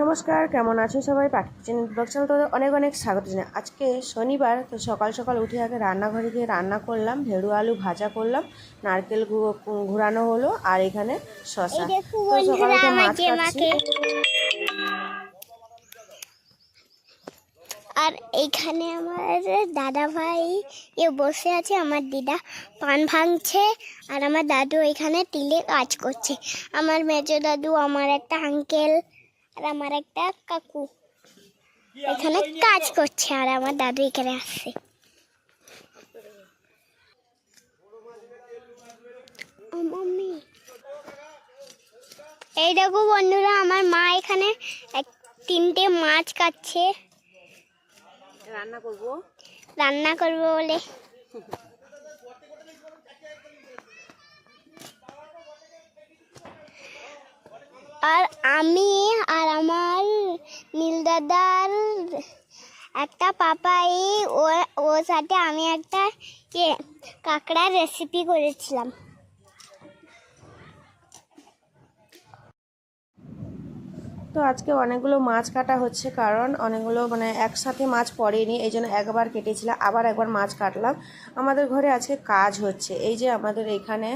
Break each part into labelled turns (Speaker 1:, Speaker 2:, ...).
Speaker 1: নমস্কার, কেমন আছো সবাই? পাখি চ্যানেল ব্লগ চ্যানেল তো অনেক অনেক স্বাগত জানাই। আজকে শনিবার, তো সকাল সকাল উঠে আগে রান্নাঘরে গিয়ে রান্না করলাম, ভেড়ু আলু ভাজা করলাম, নারকেল ঘুরানো হলো, আর এখানে শসা। তো সকাল উঠে মাছ কাটছি।
Speaker 2: আর এইখানে আমার দাদা ভাই বসে আছে, আমার দিদা পান ভাঙছে, আর আমার দাদু এখানে তিলে কাজ করছে। আমার মেজো দাদু, আমার একটা আঙ্কেল আর আমার একটা কাকু এখানে কাজ করছে, আর আমার দাদু এখানে আসছে। এই দেখো বন্ধুরা, আমার মা এখানে তিনটে মাছ কাটছে, রান্না করবো বলে। আর আমি আর আমার নীল দাদার একটা পাপাই, ওর সাথে আমি একটা কাঁকড়ার রেসিপি করেছিলাম।
Speaker 1: তো আজকে অনেকগুলো মাছ কাটা হচ্ছে, কারণ অনেকগুলো একসাথে মাছ পড়েনি, এই জন্য একবার কেটেছিলাম, আবার একবার মাছ কাটলাম। আমাদের ঘরে আজকে কাজ হচ্ছে। এই যে আমাদের এখানে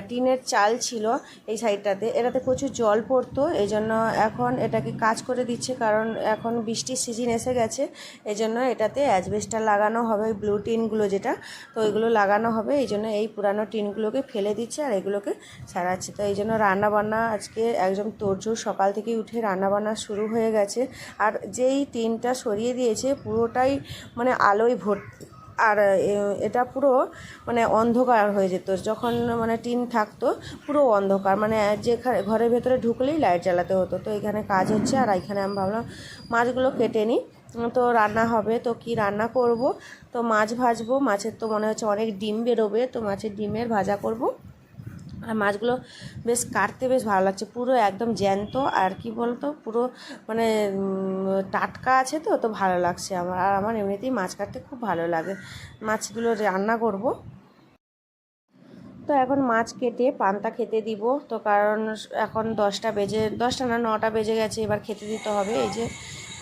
Speaker 1: টিনের চাল ছিল এই সাইডটাতে, এটাতে প্রচুর জল পড়তো, এই জন্য এখন এটাকে কাজ করে দিচ্ছে, কারণ এখন বৃষ্টির সিজন এসে গেছে। এই জন্য এটাতে অ্যাজবেস্টার লাগানো হবে, ব্লু টিনগুলো যেটা, তো ওইগুলো লাগানো হবে। এই জন্য এই পুরানো টিনগুলোকে ফেলে দিচ্ছে আর এগুলোকে সারাচ্ছে। তো এই জন্য রান্নাবান্না আজকে একদম তোড়জোড়, সকাল থেকেই উঠে রান্নাবান্না শুরু হয়ে গেছে। আর যেই টিনটা সরিয়ে দিয়েছে পুরোটাই আলোয় ভর্তি, আর এটা পুরো অন্ধকার হয়ে যেত যখন টিন থাকতো, পুরো অন্ধকার, যে ঘরের ভেতরে ঢুকলেই লাইট জ্বালাতে হতো। তো এখানে কাজ হচ্ছে, আর এখানে আমি ভাবলাম মাছগুলো কেটে নিই, তো রান্না হবে। তো কি রান্না করব? তো মাছ ভাজবো, মাছের তো মনে হচ্ছে অনেক ডিম বেরোবে, তো মাছের ডিমের ভাজা করব। আর মাছগুলো বেশ কাটতে বেশ ভালো লাগছে, পুরো একদম জ্যান্ত, আর কি বলতো পুরো টাটকা আছে, তো তো ভালো লাগছে আমার। আর আমার এমনিতেই মাছ কাটতে খুব ভালো লাগে। মাছগুলো রান্না করব। তো এখন মাছ কেটে পান্তা খেতে দিব, তো কারণ এখন 10টা না 9টা বেজে গেছে, এবার খেতে দিতে হবে। এই যে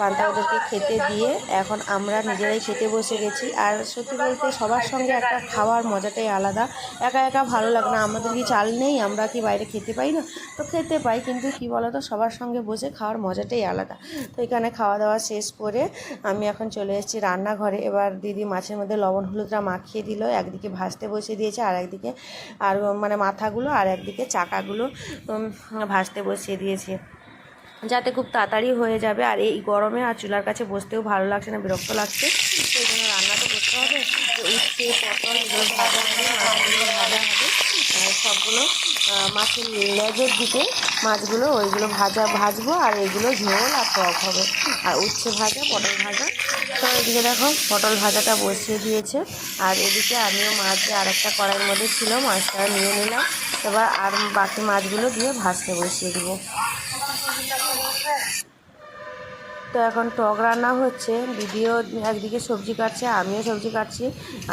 Speaker 1: পান্তা ওদেরকে খেতে দিয়ে এখন আমরা নিজেরাই খেতে বসে গেছি। আর সত্যি বলতে সবার সঙ্গে একটা খাওয়ার মজাটাই আলাদা, একা একা ভালো লাগে না। আমাদের কি চাল নেই? আমরা কি বাইরে খেতে পাই না? তো খেতে পাই, কিন্তু কি বলতো, সবার সঙ্গে বসে খাওয়ার মজাটাই আলাদা। তো এখানে খাওয়া দাওয়া শেষ করে আমি এখন চলে এসেছি রান্নাঘরে। এবার দিদি মাছের মধ্যে লবণ হলুদটা মাখিয়ে দিল, একদিকে ভাজতে বসিয়ে দিয়েছে, আর একদিকে আর মাথাগুলো আর একদিকে চাকাগুলো ভাজতে বসিয়ে দিয়েছে, যাতে খুব তাড়াতাড়ি হয়ে যাবে। আর এই গরমে আর চুলার কাছে বসতেও ভালো লাগছে না, বিরক্ত লাগছে। তো এই জন্য রান্না তো করতে হবে। উচ্ছে, পটল এগুলো ভাজা হবে, মাছগুলো ভাজা হবে, সবগুলো মাছের লেজের দিকে মাছগুলো ওইগুলো ভাজবো, আর এগুলো ঝোল আর টক হবে। আর উচ্ছে ভাজা, পটল ভাজা। তো এদিকে দেখো পটল ভাজাটা বসিয়ে দিয়েছে, আর এদিকে আমিও মাছ আর একটা কড়াইয়ের মধ্যে ছিল, মাছটা নিয়ে নিলাম। এবার আর বাকি মাছগুলো দিয়ে ভাজতে বসিয়ে দিব। তো এখন টক রান্না হচ্ছে, দিদিও একদিকে সবজি কাটছে, আমিও সবজি কাটছি।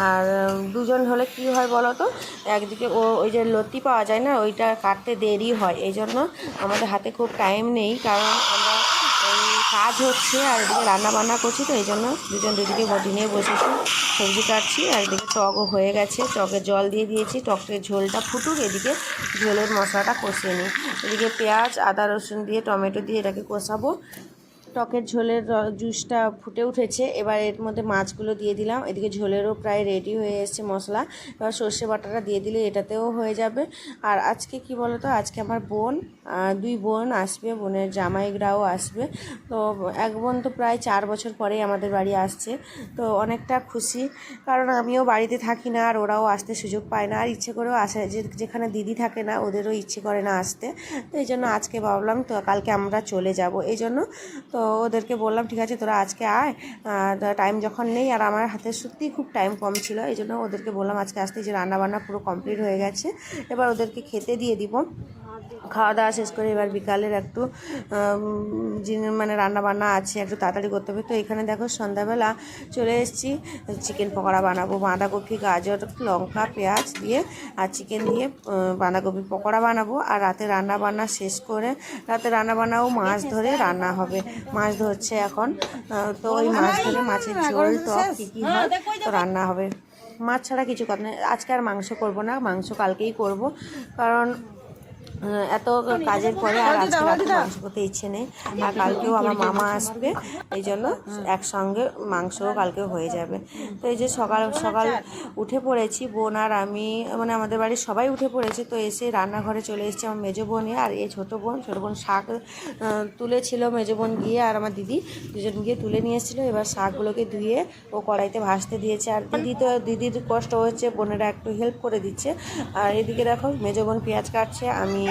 Speaker 1: আর দুজন হলে কি হয় বলো তো, একদিকে ওই যে লতি পাওয়া যায় না, ওইটা কাটতে দেরি হয়, এই জন্য আমাদের হাতে খুব টাইম নেই, কারণ আমরা কাজ হচ্ছে আর এদিকে রান্না বান্না করছি। তো এই জন্য দুদিকে বটি নিয়ে বসেছি, সবজি কাটছি। আর এদিকে টকও হয়ে গেছে, টকে জল দিয়ে দিয়েছি, টকের ঝোলটা ফুটুক, এদিকে ঝোলের মশলাটা কষিয়ে নিই। এদিকে পেঁয়াজ, আদা, রসুন দিয়ে, টমেটো দিয়ে এটাকে কষাবো। টকের ঝোলের জুসটা ফুটে উঠেছে, এবার এর মধ্যে মাছগুলো দিয়ে দিলাম। এদিকে ঝোলেরও প্রায় রেডি হয়ে এসছে মশলা, এবার সর্ষে বাটাটা দিয়ে দিলে এটাতেও হয়ে যাবে। আর আজকে কি বলতো, আজকে আমার দুই বোন আসবে, বোনের জামাইরাও আসবে। তো এক বোন তো প্রায় 4 বছর পরেই আমাদের বাড়ি আসছে, তো অনেকটা খুশি, কারণ আমিও বাড়িতে থাকি না, আর ওরাও আসতে সুযোগ পায় না, আর ইচ্ছে করেও আসে, যেখানে দিদি থাকে না ওদেরও ইচ্ছে করে না আসতে। তো এই জন্য আজকে ভাবলাম তো কালকে আমরা চলে যাব, এই জন্য তো ওদেরকে বললাম ঠিক আছে তোরা আজকে আয়, টাইম যখন নেই, আর আমার হাতে সত্যিই খুব টাইম কম ছিল, এই জন্য ওদেরকে বললাম আজকে আসতে। যে রান্নাবান্না পুরো কমপ্লিট হয়ে গেছে, এবার ওদেরকে খেতে দিয়ে দিব। খাওয়া দাওয়া শেষ করে এবার বিকালের একটু মানে রান্না বান্না আছে, একটু তাড়াতাড়ি করতে হবে। তো এখানে দেখো সন্ধ্যাবেলা চলে এসেছি, চিকেন পকোড়া বানাবো। বাঁধাকপি, গাজর, লঙ্কা, পেঁয়াজ দিয়ে আর চিকেন দিয়ে বাঁধাকপির পকোড়া বানাবো। আর রাতে রান্না বান্না শেষ করে, রাতে রান্না বান্নাও মাছ ধরে রান্না হবে। মাছ ধরছে এখন, তো ওই মাছ ধরে মাছের ঝোল টক কী কী হয় তো রান্না হবে। মাছ ছাড়া কিছু কথা নেই। আজকে আর মাংস করব না, মাংস কালকেই করব, কারণ এত কাজের পরে আর আজকে রাতে মাংস করতে ইচ্ছে নেই। আর কালকেও আমার মামা আসবে, এই জন্য একসঙ্গে মাংসও কালকে হয়ে যাবে। তো এই যে সকাল সকাল উঠে পড়েছি, বোন আর আমি, মানে আমাদের বাড়ির সবাই উঠে পড়েছে। তো এসে রান্নাঘরে চলে এসেছি আমার মেজো বোনে আর এই ছোটো বোন শাক তুলেছিল, মেজো বোন গিয়ে আর আমার দিদি দুজন গিয়ে তুলে নিয়ে এসেছিলো। এবার শাকগুলোকে ধুয়ে ও কড়াইতে ভাজতে দিয়েছে। আর দিদির কষ্ট হচ্ছে, বোনেরা একটু হেল্প করে দিচ্ছে। আর এদিকে দেখো মেজো বোন পেঁয়াজ কাটছে, আমি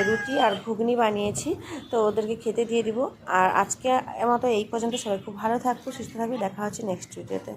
Speaker 1: রুটি আর ঘুগনি বানিয়েছি, তো ওদেরকে খেতে দিয়ে দিব। আর আজকে মতো এই পর্যন্ত। সবাই খুব ভালো থাকবো, সুস্থ থাকবে, দেখা হচ্ছে নেক্সট ভিডিওতে।